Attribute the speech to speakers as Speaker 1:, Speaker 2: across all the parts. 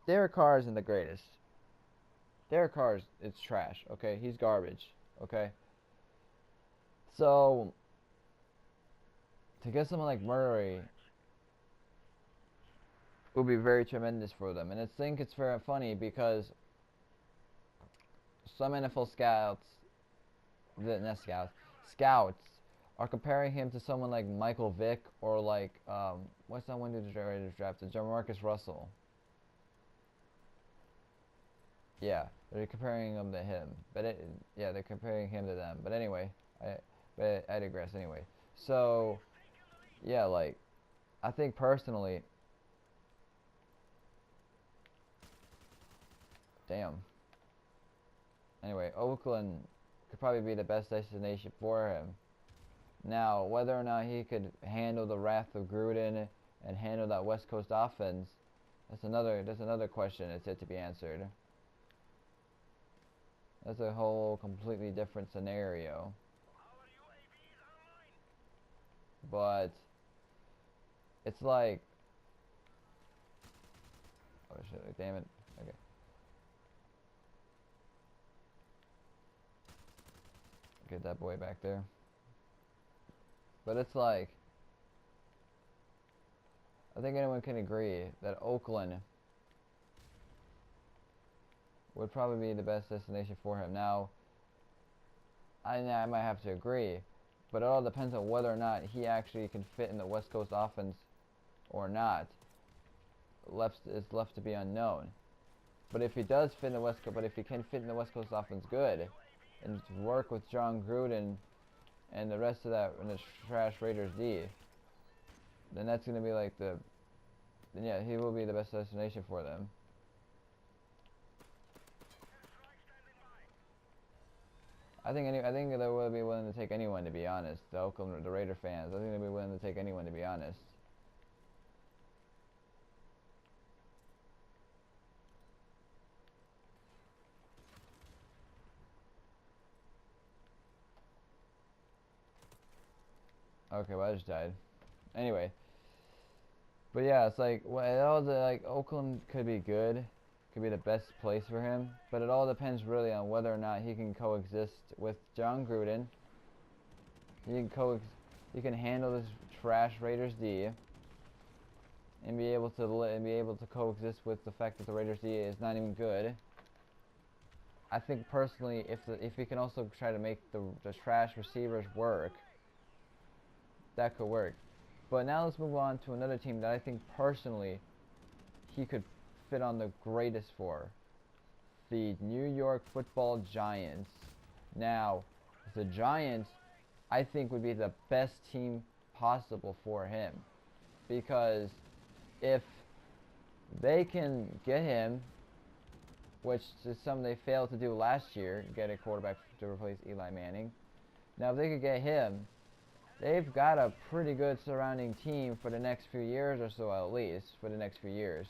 Speaker 1: Derek Carr isn't the greatest. Derek Carr is trash. Okay, he's garbage. Okay, so to get someone like Murray would be very tremendous for them, and I think it's very funny because some NFL scouts, not scouts are comparing him to someone like Michael Vick or like what's that one dude the Raiders drafted? Jamarcus Russell. Yeah, they're comparing him to him, but yeah, they're comparing him to them. But anyway, I but I digress. Anyway, so yeah, like I think personally, damn. Anyway, Oakland could probably be the best destination for him. Now, whether or not he could handle the wrath of Gruden and handle that West Coast offense, that's another question that's yet to be answered. That's a whole completely different scenario. But it's like, oh shit, damn it. Okay. Get that boy back there. But it's like, I think anyone can agree that Oakland would probably be the best destination for him. Now, I might have to agree, but it all depends on whether or not he actually can fit in the West Coast offense or not. Is left to be unknown. But if he does fit in the West Coast, but if he can fit in the West Coast offense good, and work with John Gruden and the rest of that in the trash Raiders D, then that's gonna be like then yeah, he will be the best destination for them. I think they will be willing to take anyone, to be honest. The Raider fans, I think they'll be willing to take anyone, to be honest. Okay, well I just died. Anyway, but yeah, it's like Oakland could be good, could be the best place for him, but it all depends really on whether or not he can coexist with John Gruden. He can he can handle this trash Raiders D and be able to coexist with the fact that the Raiders D is not even good. I think personally, if he can also try to make the trash receivers work, that could work. But now let's move on to another team that I think personally he could fit on the greatest for. The New York Football Giants. Now, the Giants, I think, would be the best team possible for him. Because if they can get him, which is something they failed to do last year, get a quarterback to replace Eli Manning. Now, if they could get him, they've got a pretty good surrounding team for the next few years or so, at least for the next few years,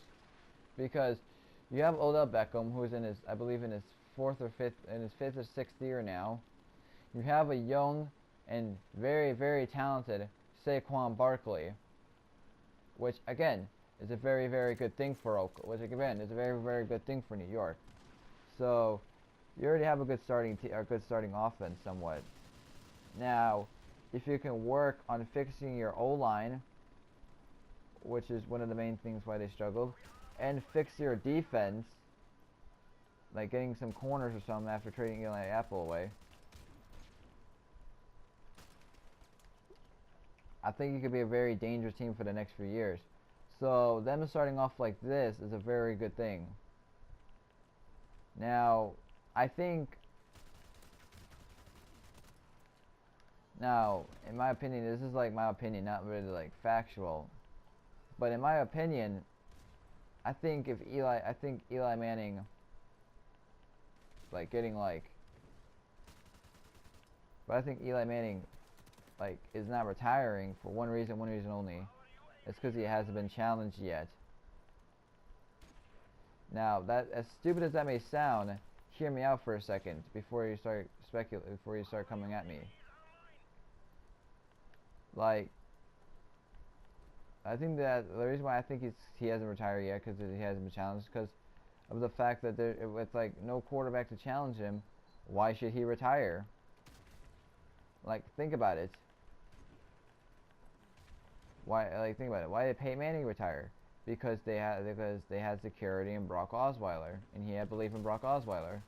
Speaker 1: because you have Odell Beckham, who's in his, I believe, in his fifth or sixth year now. You have a young and very, very talented Saquon Barkley, which again is a very, very good thing for Oakland. Which again is a very, very good thing for New York. So you already have a good starting offense somewhat. Now, if you can work on fixing your O-line, which is one of the main things why they struggled, and fix your defense, like getting some corners or something after trading Eli Apple away, I think you could be a very dangerous team for the next few years. So them starting off like this is a very good thing. Now, I think, now, in my opinion, this is like my opinion, not really like factual, but in my opinion, I think Eli Manning, like getting like, but I think Eli Manning, like, is not retiring for one reason only. It's because he hasn't been challenged yet. Now, that, as stupid as that may sound, hear me out for a second before you start before you start coming at me. Like, I think that the reason why I think he hasn't retired yet because he hasn't been challenged because of the fact that with like no quarterback to challenge him, why should he retire? Like think about it. Think about it. Why did Peyton Manning retire? Because they had security in Brock Osweiler, and he had belief in Brock Osweiler.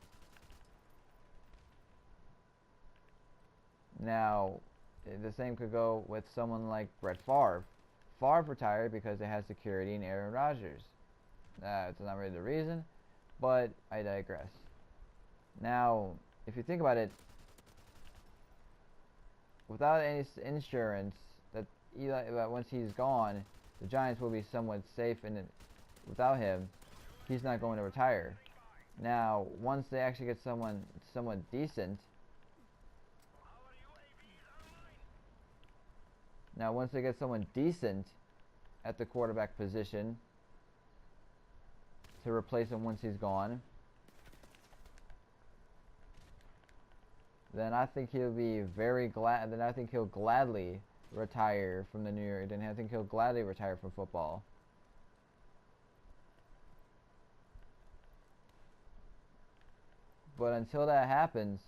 Speaker 1: Now, the same could go with someone like Brett Favre. Favre retired because they had security in Aaron Rodgers. That's not really the reason, but I digress. Now, if you think about it, without any insurance, once he's gone, the Giants will be somewhat safe, and without him, he's not going to retire. Now, once they actually get someone somewhat decent, at the quarterback position to replace him once he's gone, then I think he'll be very glad. Then I think he'll gladly retire from the New York. Then I think he'll gladly retire from football. But until that happens,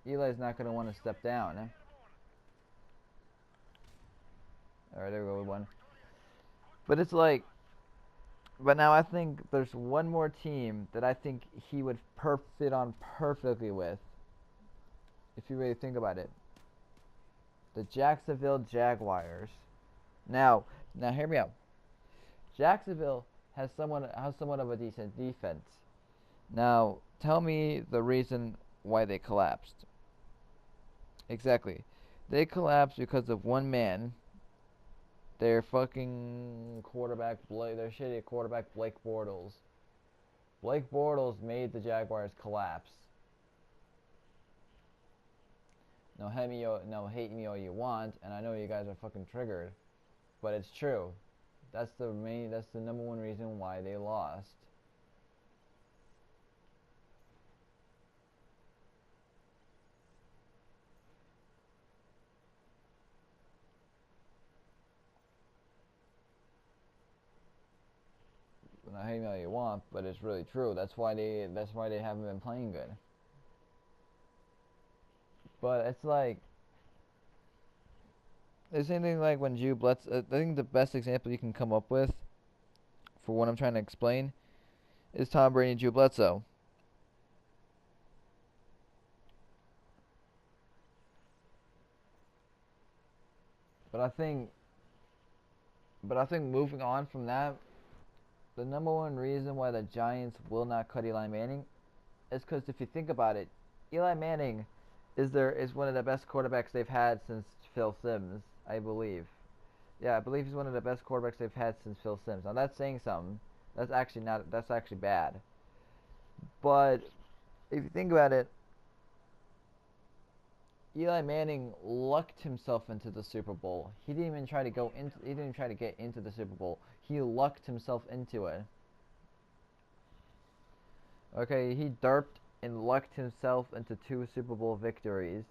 Speaker 1: Eli's not going to want to step down. Alright, there we go, we won. But it's like, but now I think there's one more team that I think he would fit on perfectly with, if you really think about it. The Jacksonville Jaguars. Now hear me out. Jacksonville has somewhat of a decent defense. Now, tell me the reason why they collapsed. Exactly. They collapsed because of one man. Their fucking quarterback, their shitty quarterback, Blake Bortles. Blake Bortles made the Jaguars collapse. Now, hate me all you want, and I know you guys are fucking triggered, but it's true. That's the number one reason why they lost. Now, hate me all you want, but it's really true. That's why they haven't been playing good. But it's like the same thing like when Drew Bledsoe. I think the best example you can come up with for what I'm trying to explain is Tom Brady and Drew Bledsoe. But I think moving on from that, the number one reason why the Giants will not cut Eli Manning is because if you think about it, Eli Manning is one of the best quarterbacks they've had since Phil Simms, I believe. Yeah, I believe he's one of the best quarterbacks they've had since Phil Simms. Now that's saying something. That's actually bad. But if you think about it, Eli Manning lucked himself into the Super Bowl. He didn't even try to get into the Super Bowl. He lucked himself into it. Okay, he derped and lucked himself into 2 Super Bowl victories.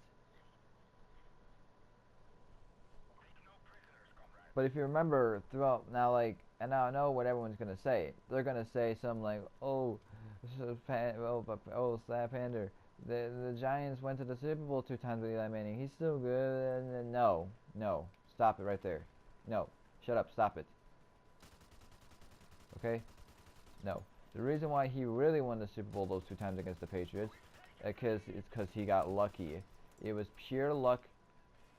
Speaker 1: But if you remember throughout and now I know what everyone's gonna say. They're gonna say something like, Slap Pander. The Giants went to the Super Bowl 2 times with Eli Manning. He's still good. No, stop it right there. No, shut up, stop it. Okay, no. The reason why he really won the Super Bowl those 2 times against the Patriots, because he got lucky. It was pure luck,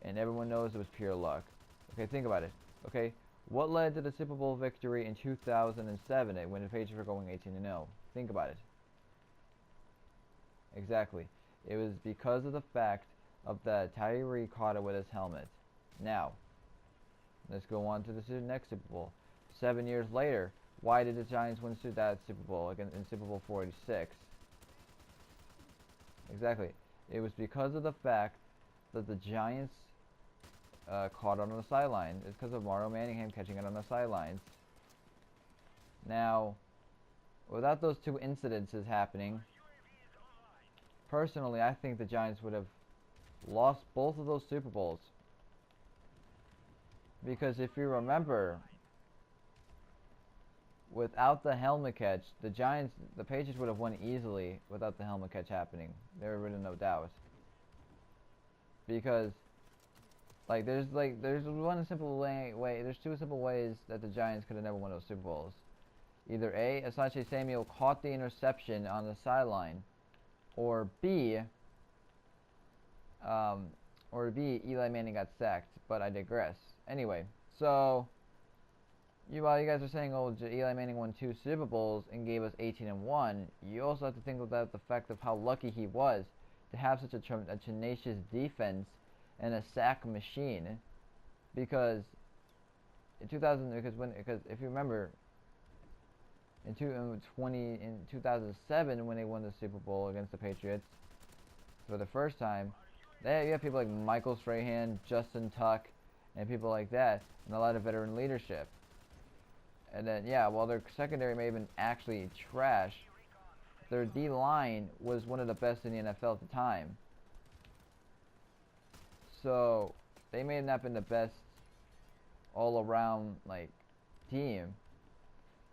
Speaker 1: and everyone knows it was pure luck. Okay, think about it. Okay, what led to the Super Bowl victory in 2007 when the Patriots were going 18-0? Think about it. Exactly. It was because of the fact of that Tyree caught it with his helmet. Now, let's go on to the next Super Bowl. 7 years later, why did the Giants win that Super Bowl again in Super Bowl 46? Exactly. It was because of the fact that the Giants caught it on the sideline. It's because of Mario Manningham catching it on the sidelines. Now, without those 2 incidences happening, personally, I think the Giants would have lost both of those Super Bowls. Because if you remember, without the helmet catch, the Patriots would have won easily without the helmet catch happening. There would really no doubt. Because there's one simple way. There's two simple ways that the Giants could have never won those Super Bowls. Either A, Asante Samuel caught the interception on the sideline, or B, Eli Manning got sacked. But I digress. Anyway, so while you guys are saying, oh, Eli Manning won 2 Super Bowls and gave us 18-1, you also have to think about the fact of how lucky he was to have such a tenacious defense and a sack machine. Because in 2000, if you remember, in 2007 when they won the Super Bowl against the Patriots for the first time, you have people like Michael Strahan, Justin Tuck, and people like that, and a lot of veteran leadership. And then, yeah, while their secondary may have been actually trash, their D-line was one of the best in the NFL at the time. So, they may have not been the best all-around, team.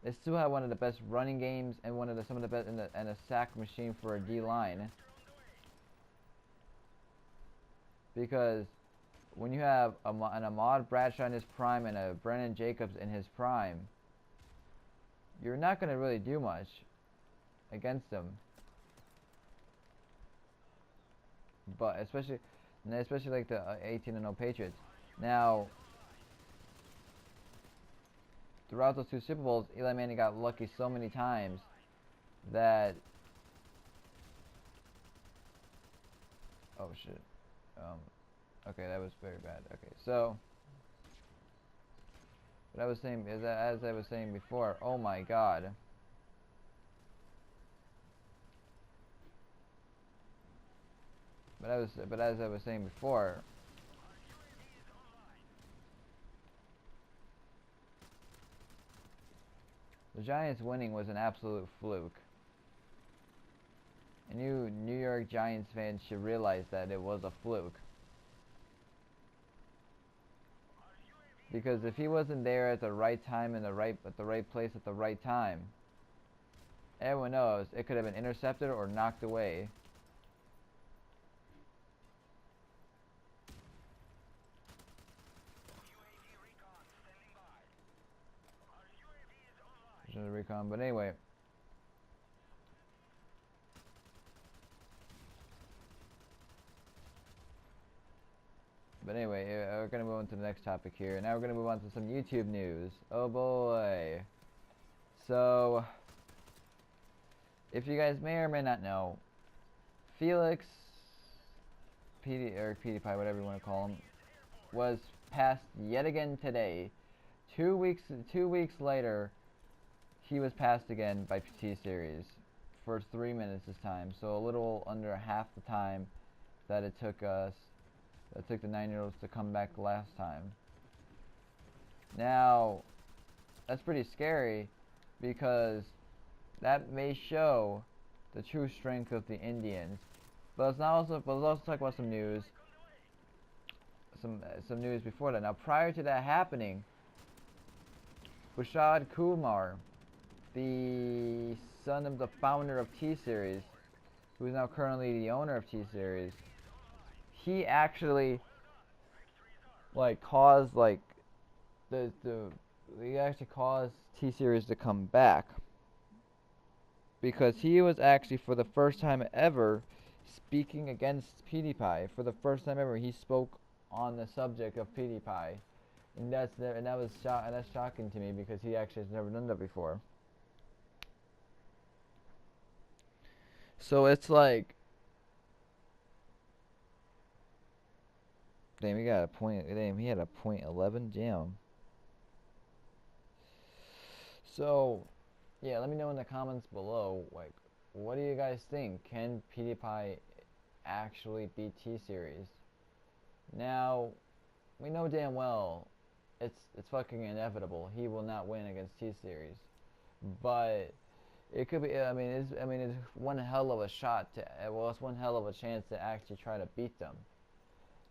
Speaker 1: They still had one of the best running games and some of the best, and a sack machine for a D-line. Because when you have an Ahmad Bradshaw in his prime and a Brennan Jacobs in his prime, you're not going to really do much against them. But especially like the 18-0 Patriots. Now, throughout those 2 Super Bowls, Eli Manning got lucky so many times that... Oh shit. Okay, that was very bad. Okay, so... But as I was saying before, oh my god. But as I was saying before, the Giants winning was an absolute fluke. And you New York Giants fans should realize that it was a fluke. Because if he wasn't there at the right time at the right place at the right time, everyone knows it could have been intercepted or knocked away. Recon, but anyway. We're going to move on to the next topic here. Now we're going to move on to some YouTube news. Oh boy. So, if you guys may or may not know, Felix, PewDiePie, whatever you want to call him, was passed yet again today. 2 weeks later, he was passed again by T-Series for 3 minutes this time. So a little under half the time that it took the 9-year-olds to come back last time. Now, that's pretty scary because that may show the true strength of the Indians. But let's also talk about some news. Some news before that. Now, prior to that happening, Bashad Kumar, the son of the founder of T-Series, who is now currently the owner of T-Series, he actually caused T-Series to come back, because he was actually, for the first time ever, speaking against PewDiePie. For the first time ever, he spoke on the subject of PewDiePie, and that's shocking to me because he actually has never done that before. So it's like, damn, he got a point. Damn, he had a .11. Damn. So, yeah, let me know in the comments below, what do you guys think? Can PewDiePie actually beat T-Series? Now, we know damn well it's fucking inevitable. He will not win against T-Series, but it could be. It's one hell of a shot it's one hell of a chance to actually try to beat them.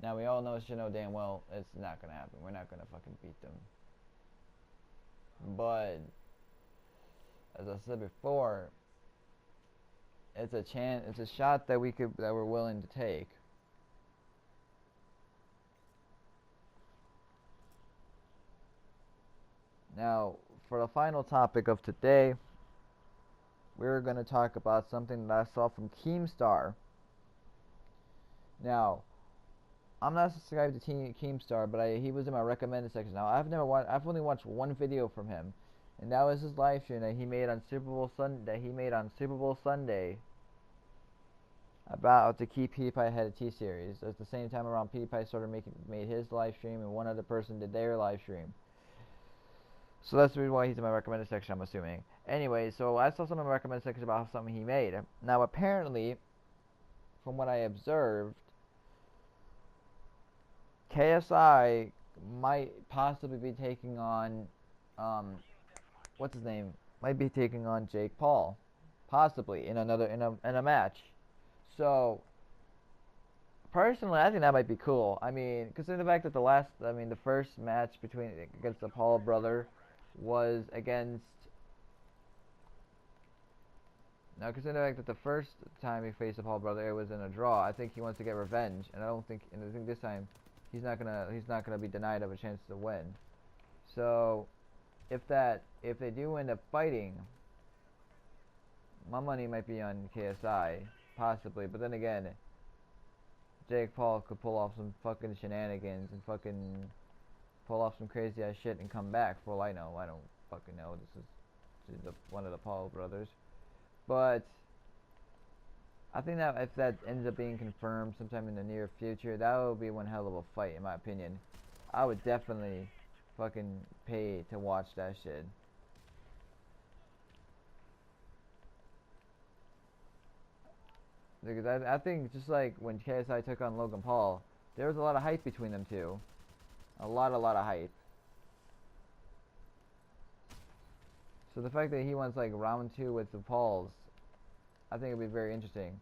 Speaker 1: Now we all should know damn well it's not gonna happen. We're not gonna fucking beat them. But as I said before, it's a chance, it's a shot that we're willing to take. Now, for the final topic of today, we're going to talk about something that I saw from Keemstar. Now, I'm not subscribed to Keemstar, but he was in my recommended section. Now, I've only watched one video from him, and that was his live stream that he made on Super Bowl Sunday about to keep PewDiePie ahead of T-Series. At the same time around, PewDiePie made his live stream, and one other person did their live stream. So that's the reason why he's in my recommended section, I'm assuming. Anyway, so I saw some in my recommended section about something he made. Now, apparently, from what I observed, KSI might possibly be taking on, what's his name? Might be taking on Jake Paul, possibly in a match. So, personally, I think that might be cool. I mean, considering the fact that the first match against the Paul brother was against. Now, considering the fact that the first time he faced the Paul brother, it was in a draw. I think he wants to get revenge, and I think this time he's not gonna be denied of a chance to win. So, if they do end up fighting, my money might be on KSI, possibly. But then again, Jake Paul could pull off some fucking shenanigans and fucking pull off some crazy ass shit and come back. For all I know, I don't fucking know. This is one of the Paul brothers. But I think that if that ends up being confirmed sometime in the near future, that would be one hell of a fight, in my opinion. I would definitely fucking pay to watch that shit. Because I think just like when KSI took on Logan Paul, there was a lot of hype between them two. A lot of hype. So the fact that he wants like round 2 with the Pauls, I think it'd be very interesting.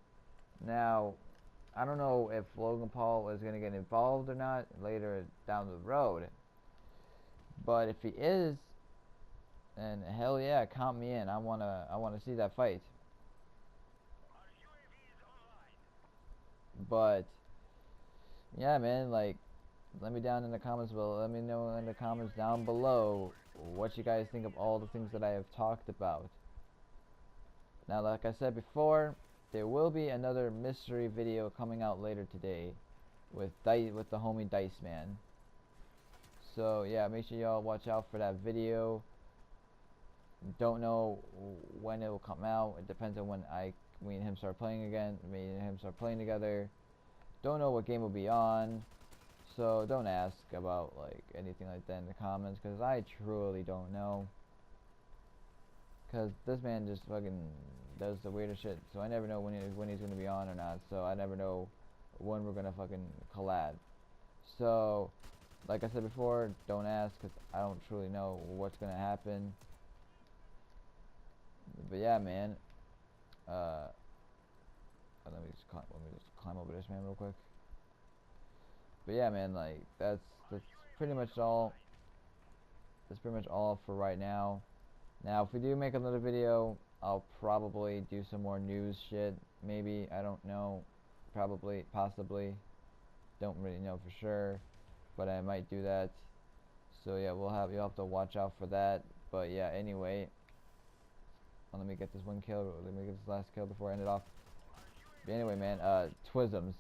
Speaker 1: Now, I don't know if Logan Paul is gonna get involved or not later down the road. But if he is, then hell yeah, count me in. I wanna see that fight. But yeah, man, like, let me down in the comments below. Let me know in the comments down below what you guys think of all the things that I have talked about. Now, like I said before, there will be another mystery video coming out later today with the homie Dice Man. So yeah, make sure y'all watch out for that video. Don't know when it will come out. It depends on when me and him start playing again. Me and him start playing together. Don't know what game will be on. So don't ask about like anything like that in the comments, because I truly don't know. Because this man just fucking does the weirdest shit. So I never know when he's gonna be on or not. So I never know when we're gonna fucking collab. So, like I said before, don't ask, because I don't truly know what's gonna happen. But yeah, man. Let me just climb over this man real quick. But yeah, man, like that's pretty much all. That's pretty much all for right now. Now, if we do make another video, I'll probably do some more news shit. Maybe, I don't know. Probably, possibly. Don't really know for sure, but I might do that. So yeah, you'll have to watch out for that. But yeah, anyway, let me get this one kill. Let me get this last kill before I end it off. But anyway, man, Twisms.